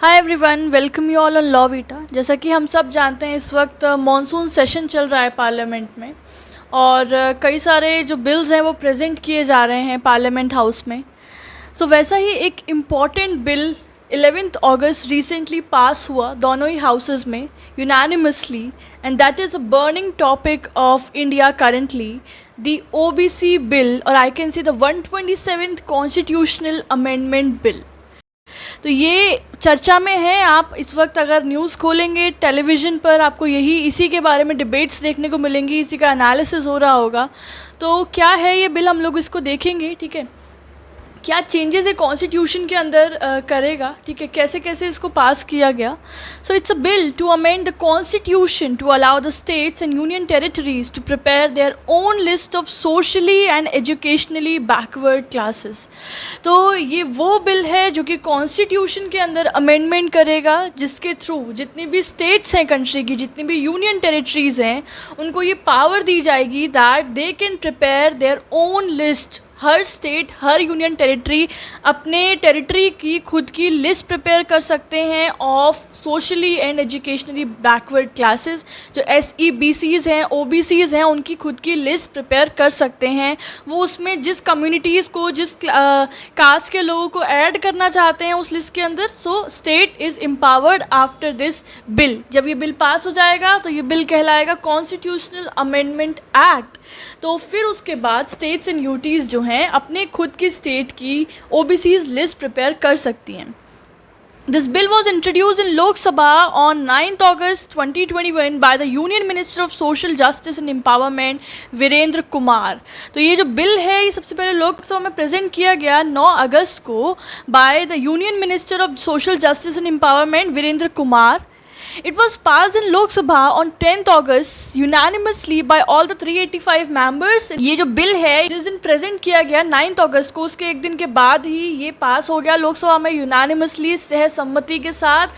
Hi everyone, welcome you all on law Vita. जैसा कि हम सब जानते हैं इस वक्त मॉनसून सेशन चल रहा है पार्लियामेंट में और कई सारे जो बिल्स हैं वो प्रेजेंट किए जा रहे हैं पार्लियामेंट हाउस में। सो वैसा ही एक इम्पॉर्टेंट बिल 11 अगस्त रिसेंटली पास हुआ दोनों ही हाउसेस में unanimously, and that is a burning topic of India currently, the OBC bill, और I can see the 127th constitutional amendment bill. तो ये चर्चा में है। आप इस वक्त अगर न्यूज़ खोलेंगे टेलीविज़न पर, आपको यही इसी के बारे में डिबेट्स देखने को मिलेंगी, इसी का एनालिसिस हो रहा होगा। तो क्या है ये बिल, हम लोग इसको देखेंगे। ठीक है, क्या चेंजेस है कॉन्स्टिट्यूशन के अंदर करेगा, ठीक है, कैसे कैसे इसको पास किया गया। So it's a bill to amend the constitution to allow the states and union territories to prepare their own list of socially and educationally backward classes. तो ये वो बिल है जो कि कॉन्स्टिट्यूशन के अंदर अमेंडमेंट करेगा, जिसके थ्रू जितनी भी स्टेट्स हैं कंट्री की, जितनी भी यूनियन टेरिटरीज हैं, उनको ये पावर दी जाएगी that they can prepare their own list. Her state, her union territory अपने टेरिटरी की खुद की लिस्ट प्रिपेयर कर सकते हैं of socially and educationally backward classes. जो SEBCs हैं, OBCs हैं, उनकी खुद की लिस्ट प्रिपेयर कर सकते हैं। वो उसमें जिस कम्युनिटीज़ को, जिस कास्ट के लोगों को ऐड करना चाहते हैं उस लिस्ट के अंदर, so state is empowered after this bill. जब ये बिल पास हो जाएगा तो ये बिल कहलाएगा कॉन्स्टिट्यूशनल अमेंडमेंट एक्ट। तो फिर उसके बाद स्टेट्स एंड यूटीज़ जो हैं अपने खुद की स्टेट की OBCs लिस्ट प्रिपेयर कर सकती हैं। This bill was introduced in Lok Sabha on 9th August 2021 by the Union Minister of Social Justice and Empowerment Virendra Kumar. तो ये जो बिल है ये सबसे पहले लोकसभा में प्रेजेंट किया गया 9 अगस्त को by the union minister of social justice and empowerment Virendra Kumar. It was passed in Lok Sabha on 10th August unanimously by all the 385 members। ये जो बिल है जिस दिन प्रेजेंट किया गया 9th अगस्त को, उसके एक दिन के बाद ही ये पास हो गया लोकसभा में यूनानिमसली, सहसम्मति के साथ।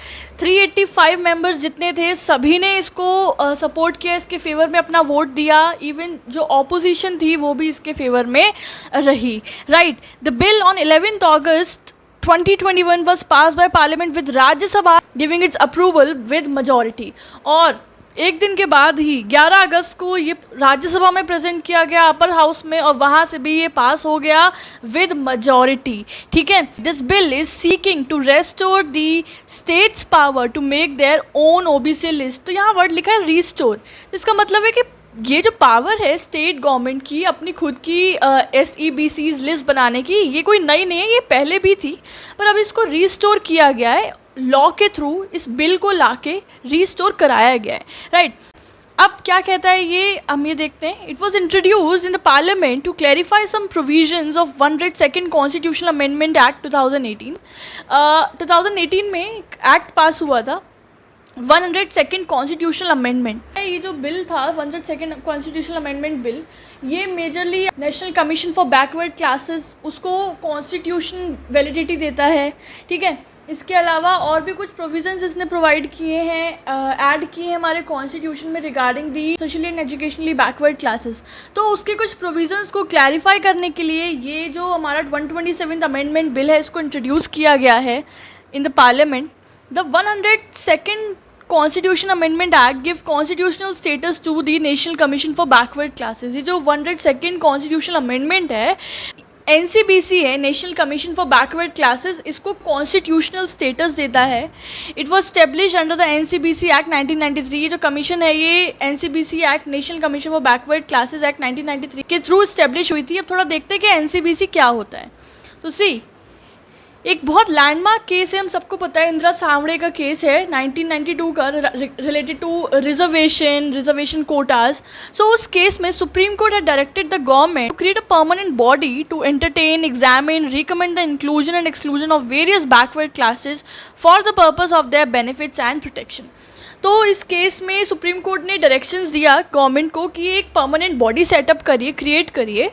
385 मेंबर्स जितने थे सभी ने इसको सपोर्ट किया, इसके फेवर में अपना वोट दिया। इवन जो ऑपोजिशन थी वो भी इसके फेवर में रही। Right, the bill on 11th August 2021 was passed by Parliament with Rajya Sabha giving its approval with majority। और एक दिन के बाद ही 11 अगस्त को ये राज्यसभा में प्रेजेंट किया गया अपर हाउस में, और वहाँ से भी ये पास हो गया विद majority। ठीक है, this bill is seeking to restore the states power to make their own OBC list. तो यहाँ वर्ड लिखा है रिस्टोर, जिसका मतलब है कि ये जो पावर है स्टेट गवर्नमेंट की अपनी खुद की SEBCs लिस्ट बनाने की, ये कोई नई नहीं है, ये पहले भी थी, पर अब इसको रीस्टोर किया गया है लॉ के थ्रू। इस बिल को लाके रीस्टोर कराया गया है। राइट, अब क्या कहता है ये, हम ये देखते हैं। It was introduced in the parliament to clarify some provisions of 102nd constitutional amendment act 2018। 2018 में एक एक्ट पास हुआ था 102nd कॉन्स्टिट्यूशनल अमेंडमेंट। ये जो बिल था 102nd कॉन्स्टिट्यूशनल अमेंडमेंट बिल, ये majorly national commission for backward classes उसको कॉन्स्टिट्यूशन वैलिडिटी देता है। ठीक है, इसके अलावा और भी कुछ प्रोविजंस इसने प्रोवाइड किए हैं, ऐड किए हैं हमारे कॉन्स्टिट्यूशन में regarding the socially and educationally backward classes. तो उसके कुछ प्रोविजंस को क्लैरिफाई करने के लिए ये जो हमारा 127th अमेंडमेंट बिल है इसको इंट्रोड्यूस किया गया है इन the parliament. The 102nd Constitution Amendment Act give constitutional status to the National Commission for Backward Classes। ये जो 102nd Constitutional Amendment है, NCBC है, national commission for backward classes, इसको कॉन्स्टिट्यूशनल स्टेटस देता है। It was establish under the NCBC act 1993। ये जो commission है ये NCBC act, national commission for backward classes act 1993 के थ्रू स्टेब्लिश हुई थी। अब थोड़ा देखते हैं कि NCBC क्या होता है। तो सी, एक बहुत लैंडमार्क केस है, हम सबको पता है, इंदिरा सांवड़े का केस है 1992 का, related to reservation quotas. So उस केस में supreme court had directed the government to create a permanent body to entertain, examine, recommend the inclusion and exclusion of various backward classes for the purpose of their benefits and protection. तो इस case में supreme court ने directions दिया government को कि एक permanent body setup करिए, create करिए,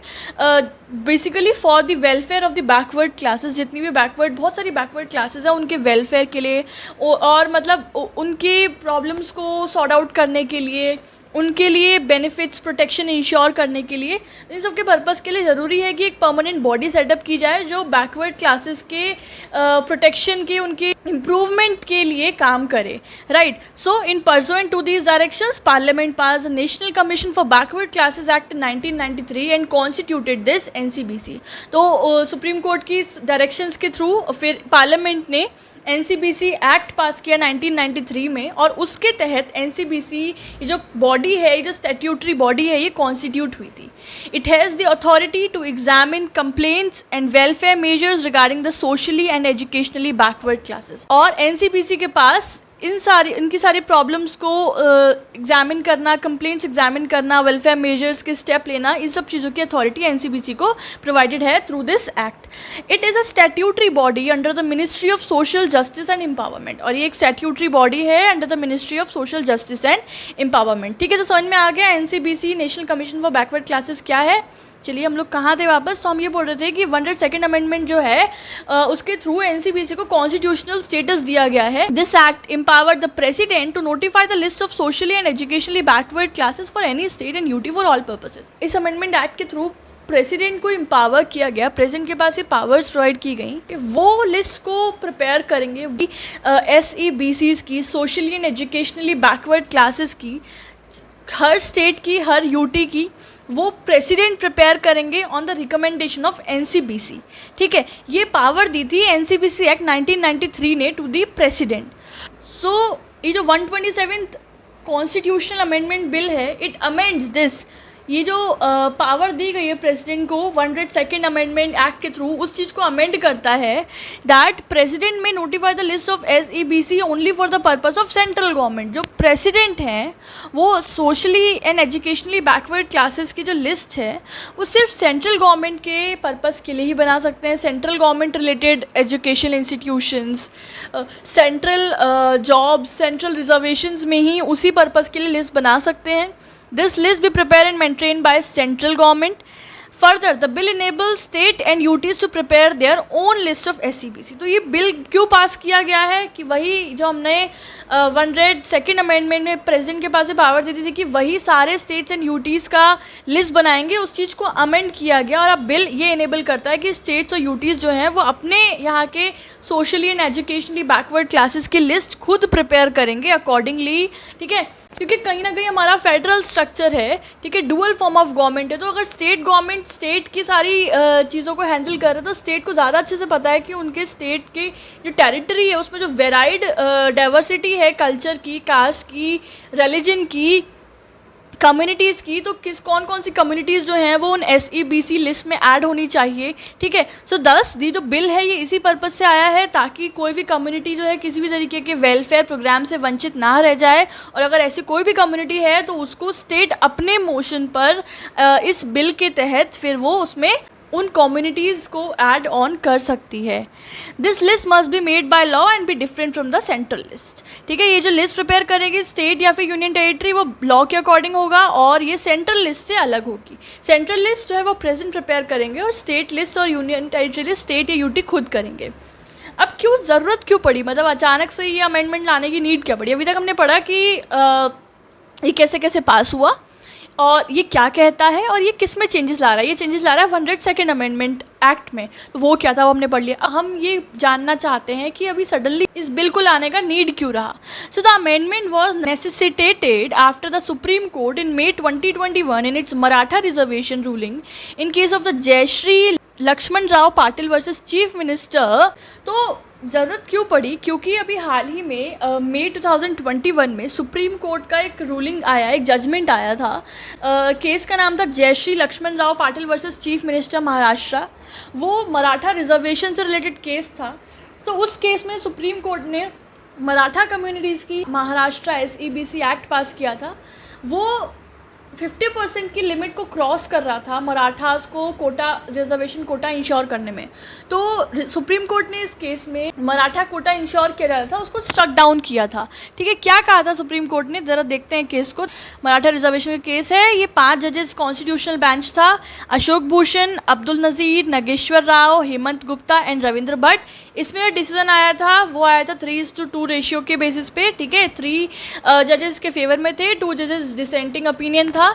basically for the welfare of the backward classes. जितनी भी बैकवर्ड, बहुत सारी बैकवर्ड क्लासेस हैं, उनके वेलफेयर के लिए और मतलब उनके प्रॉब्लम्स को सॉर्ट आउट करने के लिए, उनके लिए बेनिफिट्स प्रोटेक्शन इंश्योर करने के लिए, इन सब के पर्पज़ के लिए ज़रूरी है कि एक परमानेंट बॉडी सेटअप की जाए जो बैकवर्ड क्लासेस के प्रोटेक्शन के, उनके इम्प्रूवमेंट के लिए काम करे, right. So in pursuant to these directions parliament pass the national commission for backward classes act 1993 and constituted this NCBC. तो सुप्रीम कोर्ट की डायरेक्शंस के थ्रू फिर पार्लियामेंट ने एनसीबीसी एक्ट पास किया 1993 में, और उसके तहत एनसीबीसी ये जो बॉडी है, ये जो स्टैट्यूटरी बॉडी है, ये कॉन्स्टिट्यूट हुई थी. It has the authority to examine complaints and welfare measures regarding the socially and educationally backward classes. और एनसीबीसी के पास इनकी सारी प्रॉब्लम्स को एग्जामिन करना, कंप्लेंट्स एग्जामिन करना, वेलफेयर मेजर्स के स्टेप लेना, इन सब चीज़ों की अथॉरिटी एनसीबीसी को प्रोवाइडेड है through this act. It is a statutory body under the ministry of social justice and empowerment. और ये एक स्टैट्यूटरी बॉडी है under the ministry of social justice and empowerment. ठीक है, तो समझ में आ गया NCBC, national commission for backward classes क्या है. चलिए हम लोग कहाँ थे वापस. तो हम ये बोल रहे थे कि 102nd अमेंडमेंट जो है उसके थ्रू एनसीबीसी को कॉन्स्टिट्यूशनल स्टेटस दिया गया है. This act empowered the president to notify the list of socially and educationally backward classes for any state and UT for all purposes. इस अमेंडमेंट एक्ट के through president को empower किया गया, president के पास ये पावर्स प्रोवाइड की गई कि वो लिस्ट को प्रिपेयर करेंगे SEBCs की, socially and educationally backward classes की, हर स्टेट की, हर यूटी की, वो प्रेसिडेंट प्रिपेयर करेंगे on the recommendation of NCBC. ठीक है, ये पावर दी थी एनसीबीसी एक्ट 1993 ने टू दी प्रेसिडेंट. सो ये जो 127th कॉन्स्टिट्यूशनल अमेंडमेंट बिल है, इट अमेंड्स दिस. ये जो पावर दी गई है प्रेसिडेंट को 102nd अमेंडमेंट एक्ट के थ्रू, उस चीज़ को अमेंड करता है दैट प्रेसिडेंट में notify the list of SEBC only for the purpose of central government. जो प्रेसिडेंट हैं वो socially and educationally backward classes की जो लिस्ट है वो सिर्फ सेंट्रल गवर्नमेंट के पर्पस के लिए ही बना सकते हैं. Central government related educational institutions, central jobs, central reservations में ही उसी पर्पस के लिए लिस्ट बना सकते हैं. This list be prepared and maintained by central government. Further, the bill enables state and UTs to prepare their own list of SEBC. तो ये bill क्यों पास किया गया है कि वही जो हमने 102nd अमेंडमेंट में प्रेसिडेंट के पास पावर दी थी कि वही सारे स्टेट्स एंड यूटीज़ का लिस्ट बनाएंगे, उस चीज़ को अमेंड किया गया. और अब बिल ये इनेबल करता है कि स्टेट्स और यूटीज़ जो हैं वो अपने यहाँ के socially and educationally backward classes की लिस्ट खुद प्रिपेयर करेंगे अकॉर्डिंगली. ठीक है, क्योंकि कहीं ना कहीं हमारा फेडरल स्ट्रक्चर है, ठीक है, डुअल फॉर्म ऑफ गवर्नमेंट है. तो अगर स्टेट गवर्नमेंट स्टेट की सारी चीज़ों को हैंडल कर रहे हैं तो स्टेट को ज़्यादा अच्छे से पता है कि उनके स्टेट की जो टेरिटरी है उसमें जो वेराइड डाइवर्सिटी है, कल्चर की, कास्ट की, रिलीजन की, कम्युनिटीज़ की, तो कौन कौन सी कम्युनिटीज़ जो हैं वो उन SEBC लिस्ट में ऐड होनी चाहिए. ठीक है, सो 10 ये जो बिल है ये इसी पर्पज़ से आया है ताकि कोई भी कम्युनिटी जो है किसी भी तरीके के वेलफेयर प्रोग्राम से वंचित ना रह जाए. और अगर ऐसी कोई भी कम्युनिटी है तो उसको स्टेट अपने मोशन पर इस बिल के तहत फिर वो उसमें उन कम्युनिटीज़ को ऐड ऑन कर सकती है. This list must be made by law and be different from the central list. ठीक है, ये जो लिस्ट प्रिपेयर करेगी स्टेट या फिर यूनियन टेरिटरी वो लॉ के अकॉर्डिंग होगा और ये सेंट्रल लिस्ट से अलग होगी. सेंट्रल लिस्ट जो है वो प्रेजेंट प्रिपेयर करेंगे और स्टेट लिस्ट और यूनियन टेरिटरी लिस्ट स्टेट या यूटी खुद करेंगे. अब क्यों ज़रूरत क्यों पड़ी, मतलब अचानक से ये अमेंडमेंट लाने की नीड क्या पड़ी. अभी तक हमने पढ़ा कि ये कैसे कैसे पास हुआ और ये क्या कहता है और ये किस में चेंजेस ला रहा है. ये चेंजेस ला रहा है 102nd अमेंडमेंट एक्ट में. तो वो क्या था वो हमने पढ़ लिया. हम ये जानना चाहते हैं कि अभी सडनली इस बिल को लाने का नीड क्यों रहा. So the amendment was necessitated after the supreme court in May 2021 in its Maratha reservation ruling in case of the Jayshree Laxman Rao Patil versus chief minister. तो ज़रूरत क्यों पड़ी, क्योंकि अभी हाल ही में May 2021 में सुप्रीम कोर्ट का एक रूलिंग आया, एक जजमेंट आया था. केस का नाम था Jayshree Laxman Rao Patil versus chief minister Maharashtra. वो मराठा रिजर्वेशन से रिलेटेड केस था. तो उस केस में सुप्रीम कोर्ट ने मराठा कम्युनिटीज़ की महाराष्ट्र SEBC एक्ट पास किया था. वो 50% की लिमिट को क्रॉस कर रहा था मराठास को कोटा, रिजर्वेशन कोटा इंश्योर करने में. तो सुप्रीम कोर्ट ने इस केस में मराठा कोटा इंश्योर किया जा रहा था उसको स्ट्रक डाउन किया था. ठीक है, क्या कहा था सुप्रीम कोर्ट ने, ज़रा देखते हैं केस को. मराठा रिजर्वेशन का केस है, ये 5 जजेस कॉन्स्टिट्यूशनल बेंच था. अशोक भूषण, अब्दुल नज़ीर, नागेश्वर राव, हेमंत गुप्ता एंड रविंद्र भट्ट. इसमें जो डिसीजन आया था वो आया था 3:2 रेशियो के बेसिस पे, ठीक है। 3 जजेस के फेवर में थे, 2 जजेस डिसेंटिंग ओपिनियन था,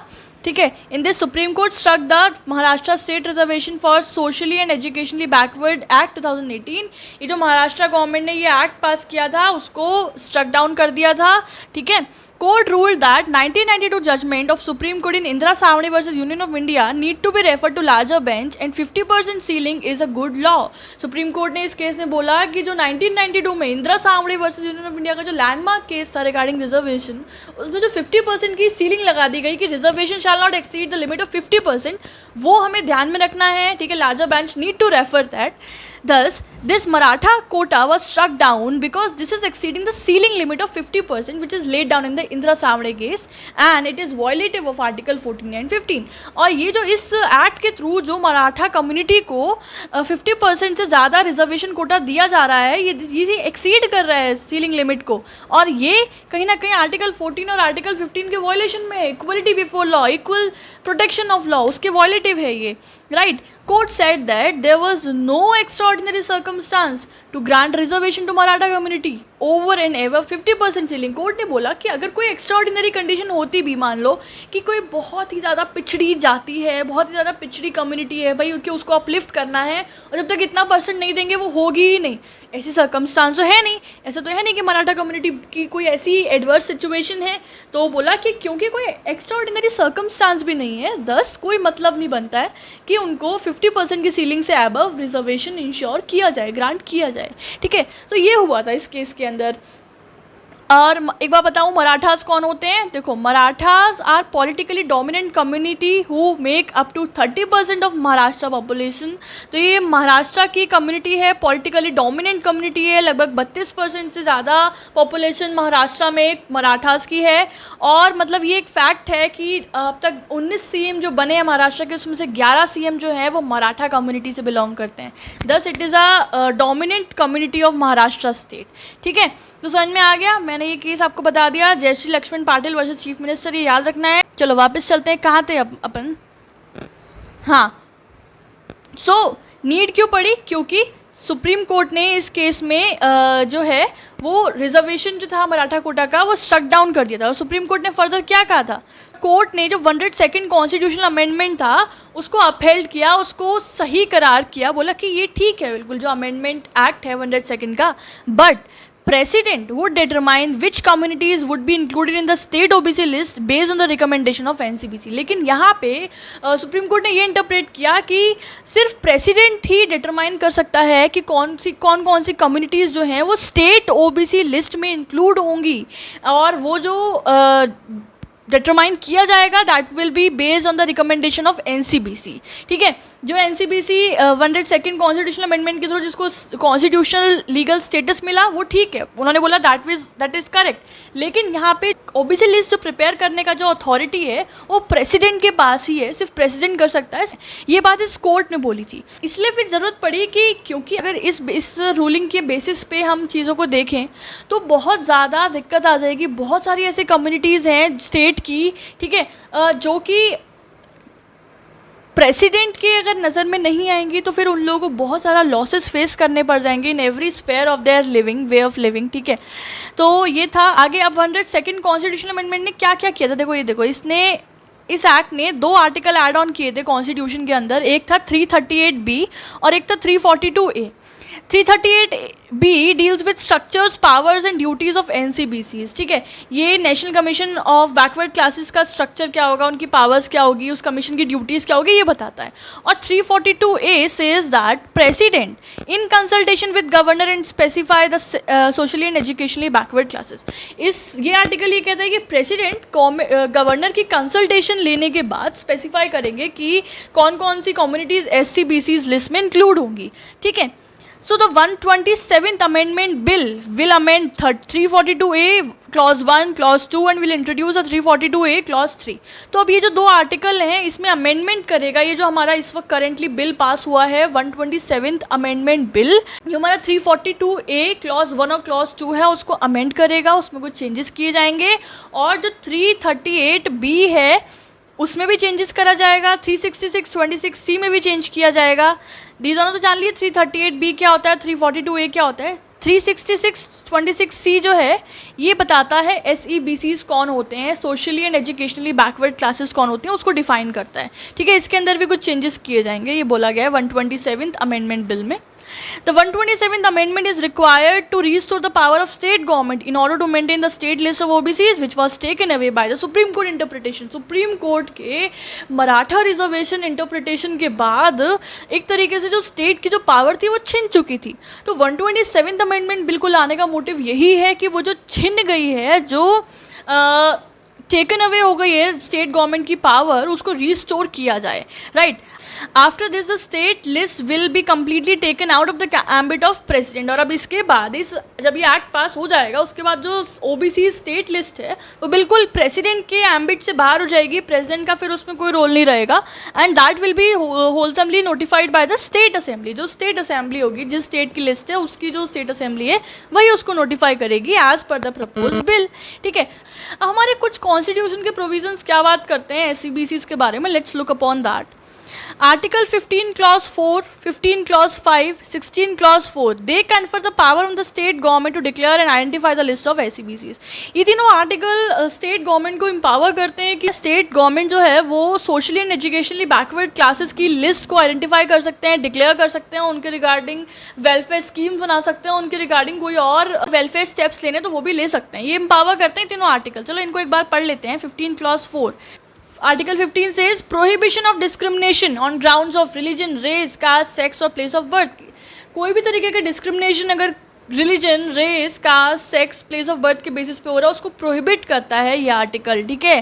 ठीक है। In this supreme court struck the Maharashtra state reservation for socially and educationally backward act 2018। ये जो महाराष्ट्र गवर्नमेंट ने ये एक्ट पास किया था उसको स्ट्रक डाउन कर दिया था, ठीक है। Court ruled that 1992 judgment of Supreme Court in Indira Savani versus Union of India need to be referred to larger bench and 50% ceiling is a good law. Supreme Court ने इस case में बोला कि जो 1992 में Indira Sawhney versus union of India का जो landmark case था रिगार्डिंग रिजर्वेशन, उसमें जो 50% की सीलिंग लगा दी गई कि reservation shall not exceed the limit of 50%, वो हमें ध्यान में रखना है, ठीक है। Larger bench need to refer that. Thus, this Maratha quota was struck down because this is exceeding the ceiling limit of 50% which is laid down in the Indira Savane case and it is violative of Article 14 and 15। और ये जो इस act के through जो Maratha community को 50% से ज़्यादा reservation quota दिया जा रहा है, ये एक्सीड कर रहा है सीलिंग लिमिट को, और ये कहीं ना कहीं आर्टिकल 14 और आर्टिकल 15 के वॉयलेशन में, equality before law, equal protection of law, उसके वॉयलेटिव है ये, right. Court said that there was no extraordinary circumstance to grant reservation to Maratha community over and above 50% ceiling। Court ने बोला कि अगर कोई एक्स्ट्राऑर्डिनरी कंडीशन होती भी, मान लो कि कोई बहुत ही ज़्यादा पिछड़ी जाति है, बहुत ही ज़्यादा पिछड़ी कम्युनिटी है भाई, कि उसको अपलिफ्ट करना है और जब तक इतना परसेंट नहीं देंगे वो होगी ही नहीं, ऐसी सर्कमस्टांस तो है नहीं, ऐसा तो है नहीं कि मराठा कम्युनिटी की कोई ऐसी एडवर्स सिचुएशन है। तो बोला कि क्योंकि कोई एक्स्ट्राऑर्डिनरी सर्कमस्टांस भी नहीं है, दस कोई मतलब नहीं बनता है कि उनको 50% की सीलिंग से अबव रिजर्वेशन इंश्योर किया जाए, ग्रांट किया जाए, ठीक है। तो ये हुआ था इस केस के अंदर। और एक बार बताऊँ मराठास कौन होते हैं। देखो, Marathas are politically dominant community who make up to 30% of Maharashtra population. तो ये महाराष्ट्र की कम्युनिटी है, पॉलिटिकली डोमिनेंट कम्युनिटी है, लगभग 32% से ज़्यादा पॉपुलेशन महाराष्ट्र में मराठास की है। और मतलब ये एक फैक्ट है कि अब तक 19 CM जो बने हैं महाराष्ट्र के, उसमें से 11 CM जो हैं वो मराठा कम्युनिटी से बिलोंग करते हैं। Thus it is a dominant community of Maharashtra state, ठीक है। तो समझ में आ गया, मैंने ये केस आपको बता दिया, Jayshree Laxman Patil versus chief minister, ये याद रखना है। चलो वापस चलते हैं, कहाँ थे अपन। हाँ, सो नीड क्यों पड़ी, क्योंकि सुप्रीम कोर्ट ने इस केस में जो है वो रिजर्वेशन जो था मराठा कोटा का वो स्ट्रक डाउन कर दिया था। और सुप्रीम कोर्ट ने फर्दर क्या कहा था, कोर्ट ने जो 102nd कॉन्स्टिट्यूशनल अमेंडमेंट था उसको अपहेल्ड किया, उसको सही करार किया, बोला कि ये ठीक है बिल्कुल जो अमेंडमेंट एक्ट है 102nd का, but President would determine which communities would be included in the state OBC list based on the recommendation of NCBC। लेकिन यहाँ पे सुप्रीम कोर्ट ने ये इंटरप्रेट किया कि सिर्फ प्रेसिडेंट ही डिटरमाइन कर सकता है कि कौन कौन सी कम्युनिटीज़ जो हैं वो स्टेट OBC लिस्ट में इंक्लूड होंगी, और वो जो डिटरमाइन किया जाएगा that will be based on the recommendation of NCBC, ठीक है। जो NCBC 102nd कॉन्स्टिट्यूशनल अमेंडमेंट के थ्रू जिसको कॉन्स्टिट्यूशनल लीगल स्टेटस मिला वो ठीक है, उन्होंने बोला दैट इज़ करेक्ट। लेकिन यहाँ पे OBC लिस्ट जो प्रिपेयर करने का जो अथॉरिटी है वो प्रेसिडेंट के पास ही है, सिर्फ प्रेसिडेंट कर सकता है, ये बात इस कोर्ट ने बोली थी। इसलिए फिर ज़रूरत पड़ी कि क्योंकि अगर इस रूलिंग के बेसिस पे हम चीज़ों को देखें तो बहुत ज़्यादा दिक्कत आ जाएगी। बहुत सारी ऐसी कम्युनिटीज़ हैं स्टेट की, ठीक है, जो कि प्रेसिडेंट के अगर नज़र में नहीं आएंगी तो फिर उन लोगों को बहुत सारा लॉसेस फेस करने पड़ जाएंगे in every sphere of their living way of living, ठीक है। तो ये था। आगे अब 102nd कॉन्स्टिट्यूशनल अमेंडमेंट ने क्या क्या किया था, देखो ये देखो, इस एक्ट ने 2 आर्टिकल ऐड ऑन किए थे कॉन्स्टिट्यूशन के अंदर, एक था 338B और एक था 342A। 338B deals with structures, powers and duties of NCBCs, ठीक है। ये national commission of backward classes का स्ट्रक्चर क्या होगा, उनकी पावर्स क्या होगी, उस कमीशन की ड्यूटीज़ क्या होगी, ये बताता है। और 342A says that president in consultation with governor and specify the socially and educationally backward classes. ये आर्टिकल ये कहता है कि प्रेसिडेंट गवर्नर की कंसल्टेशन लेने के बाद स्पेसिफाई करेंगे कि कौन कौन सी कम्युनिटीज़ SCBCs लिस्ट में इंक्लूड होंगी, ठीक है। So the 127th Amendment Bill will amend 342A Clause 1, Clause 2 and will introduce a 342A Clause 3। तो अब ये जो 2 आर्टिकल हैं इसमें अमेंडमेंट करेगा, ये जो हमारा इस वक्त करेंटली बिल पास हुआ है 127th अमेंडमेंट बिल, जो हमारा 342A Clause 1 और Clause 2 है उसको अमेंड करेगा, उसमें कुछ चेंजेस किए जाएंगे। और जो 338B है उसमें भी चेंजेस करा जाएगा। 366(26)(c) में भी चेंज किया जाएगा। डी दोनों तो जान लिए। 338(b) क्या होता है, 342(a) क्या होता है। 366(26)(c) जो है ये बताता है SEBCs कौन होते हैं, socially and educationally backward classes कौन होती हैं, उसको डिफाइन करता है। ठीक है, इसके अंदर भी कुछ चेंजेस किए जाएंगे, ये बोला गया है 127th अमेंडमेंट बिल में। The 127th amendment is required to restore the power of state government in order to maintain the state list of OBCs which was taken away by the Supreme Court interpretation. Supreme Court के Maratha reservation interpretation के बाद एक तरीके से जो state की जो power थी वो छिन चुकी थी। तो 127th अमेंडमेंट बिल्कुल आने का मोटिव यही है कि वो जो छिन गई है, जो टेकन अवे हो गई है स्टेट गवर्नमेंट की पावर, उसको रिस्टोर किया जाए, right. After this the state list will be completely taken out of the ambit of president. और अब इसके बाद जब ये एक्ट पास हो जाएगा उसके बाद जो OBC स्टेट लिस्ट है वो बिल्कुल प्रेसिडेंट के एम्बिट से बाहर हो जाएगी। प्रेसिडेंट का फिर उसमें कोई रोल नहीं रहेगा and that will be wholesomely notified by the state assembly. जो स्टेट असेंबली होगी, जिस स्टेट की लिस्ट है उसकी जो स्टेट असेंबली है वही उसको नोटिफाई करेगी as per the propose bill. ठीक है, हमारे कुछ कॉन्स्टिट्यूशन के प्रोविजंस क्या बात करते हैं SEBCs के बारे में, let's look upon that. Article 15 clause 4, 15 clause 5, 16 clause 4, they confer the power on the state government to declare and identify the list of SEBCs। ये तीनों आर्टिकल स्टेट गवर्नमेंट को एम्पावर करते हैं कि स्टेट गवर्नमेंट जो है वो socially and educationally backward classes की लिस्ट को आइडेंटिफाई कर सकते हैं, डिक्लेयर कर सकते हैं, उनके रिगार्डिंग वेलफेयर स्कीम्स बना सकते हैं, उनके रिगार्डिंग कोई और वेलफेयर स्टेप्स लेने तो वो भी ले सकते हैं। ये एम्पावर करते हैं तीनों आर्टिकल। चलो इनको एक बार पढ़ लेते हैं। 15 clause 4, Article 15 says prohibition of discrimination on grounds of religion, race, caste, sex और place of birth। कोई भी तरीके का डिस्क्रिमिनेशन अगर religion, race, caste, sex, place of birth के बेसिस पे हो रहा है उसको प्रोहिबिट करता है ये आर्टिकल। ठीक है,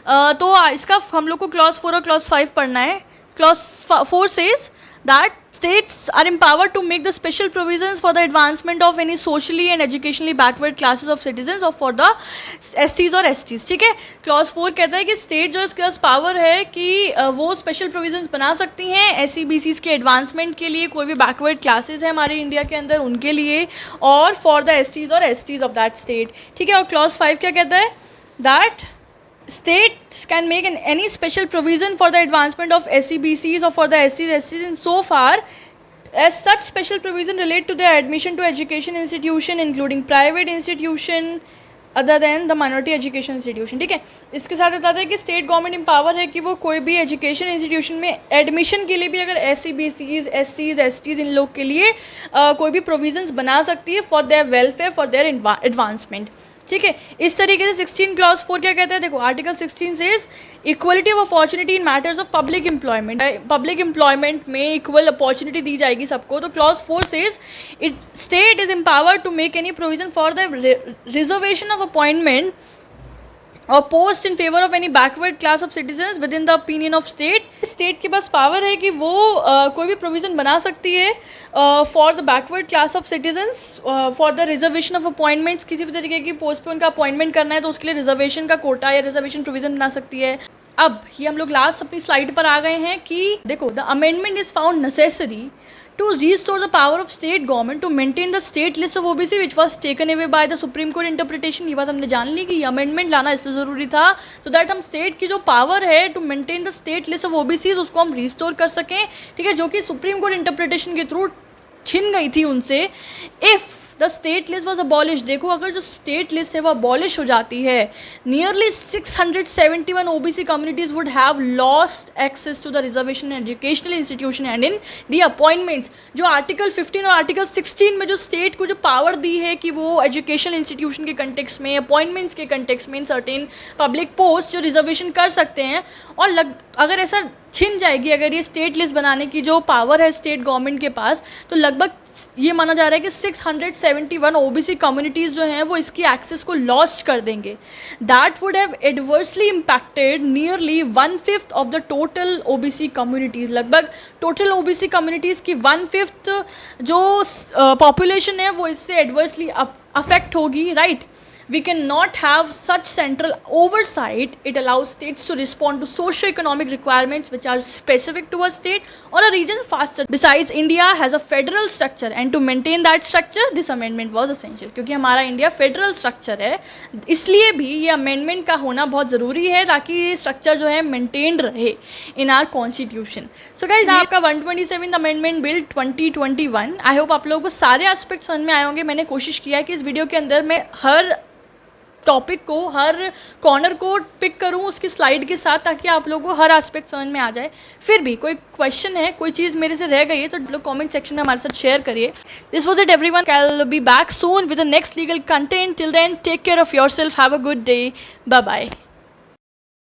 तो इसका हम लोग को क्लॉज 4 और क्लॉज 5 पढ़ना है। Clause 4 says that states are empowered to make the special provisions for the advancement of any socially and educationally backward classes of citizens or for the SCs और STs। ठीक है, क्लॉज 4 कहता है कि state जो इसके पास पावर है कि वो स्पेशल प्रोविजंस बना सकती हैं SEBCs के एडवांसमेंट के लिए, कोई भी बैकवर्ड क्लासेस है हमारे इंडिया के अंदर उनके लिए, और फॉर द SCs और STs ऑफ दैट स्टेट। ठीक है, और क्लॉज 5 क्या कहता है, that states can make any special provision for the advancement of SEBCs or for the SCs, STs in so far as such special provision relate to their admission to education institution including private institution other than the minority education institution। ठीक है, इसके साथ बताता है कि state government empower है कि वो कोई भी एजुकेशन इंस्टीट्यूशन में एडमिशन के लिए भी अगर SEBCs, SCs, STs इन लोग के लिए कोई भी प्रोविजंस बना सकती है for their welfare, for their advancement. ठीक है, इस तरीके से 16 clause 4 क्या कहता है, देखो article 16 says equality of opportunity in matters of public employment. Public employment में इक्वल अपॉर्चुनिटी दी जाएगी सबको। तो clause 4 says it state is empowered to make any provision for the reservation of appointment और post in favour of any backward class of citizens within the opinion of state. State के पास power है कि वो कोई भी provision बना सकती है for the backward class of citizens for the reservation of appointments. किसी भी तरीके की पोस्ट पे उनका अपॉइंटमेंट करना है तो उसके लिए रिजर्वेशन का कोटा या रिजर्वेशन प्रोविज़न बना सकती है। अब ये हम लोग लास्ट अपनी स्लाइड पर आ गए हैं कि देखो the amendment is found necessary to restore the power of state government to maintain the state list of OBC which was taken away by the Supreme Court interpretation। ये बात हमने जान ली कि ये अमेंडमेंट लाना इसलिए ज़रूरी था so that हम स्टेट की जो पावर है to maintain the state list of OBCs उसको हम रिस्टोर कर सकें। ठीक है, जो कि सुप्रीम कोर्ट इंटरप्रिटेशन के थ्रू छिन गई थी उनसे। If the state list was abolish, देखो अगर जो स्टेट लिस्ट है वो अबॉलिश हो जाती है, nearly 671 OBC communities would have lost access to the reservation in educational institution and in the appointments. जो आर्टिकल 15 और आर्टिकल 16 में जो स्टेट को जो पावर दी है कि वो एजुकेशनल इंस्टीट्यूशन के कंटेक्स्ट में, अपॉइंटमेंट्स के कंटेक्स्ट में इन सर्टेन पब्लिक पोस्ट जो रिजर्वेशन कर सकते हैं, और अगर ऐसा छिन जाएगी, अगर ये स्टेट लिस्ट बनाने की जो पावर है स्टेट गवर्नमेंट के पास, तो लगभग ये माना जा रहा है कि 671 OBC कम्युनिटीज़ जो हैं वो इसकी एक्सेस को लॉस्ट कर देंगे। That would have adversely impacted nearly 1/5 of the total OBC communities. लगभग टोटल OBC कम्युनिटीज़ की 1/5 जो पॉपुलेशन है वो इससे एडवर्सली अफेक्ट होगी, right. We cannot have such central oversight. It allows states to respond to socio-economic requirements which are specific to a state or a region faster. Besides, India has a federal structure and to maintain that structure, this amendment was essential. क्योंकि हमारा India federal structure है, इसलिए भी ये amendment का होना बहुत ज़रूरी है ताकि ये स्ट्रक्चर जो है मेंटेन्ड रहे इन आर कॉन्स्टिट्यूशन. सो गाइज, आपका 127th amendment bill 2021. I hope आप लोगों को सारे एस्पेक्ट समझ में आए होंगे. मैंने कोशिश किया है कि इस वीडियो के अंदर मैं हर टॉपिक को, हर कॉर्नर को पिक करूं उसकी स्लाइड के साथ, ताकि आप लोगों को हर एस्पेक्ट समझ में आ जाए. फिर भी कोई क्वेश्चन है, कोई चीज़ मेरे से रह गई है, तो लोग कमेंट सेक्शन में हमारे साथ शेयर करिए. This was it everyone. I will be back soon with the next legal content. Till then, take care of yourself. Have a good day. Bye bye.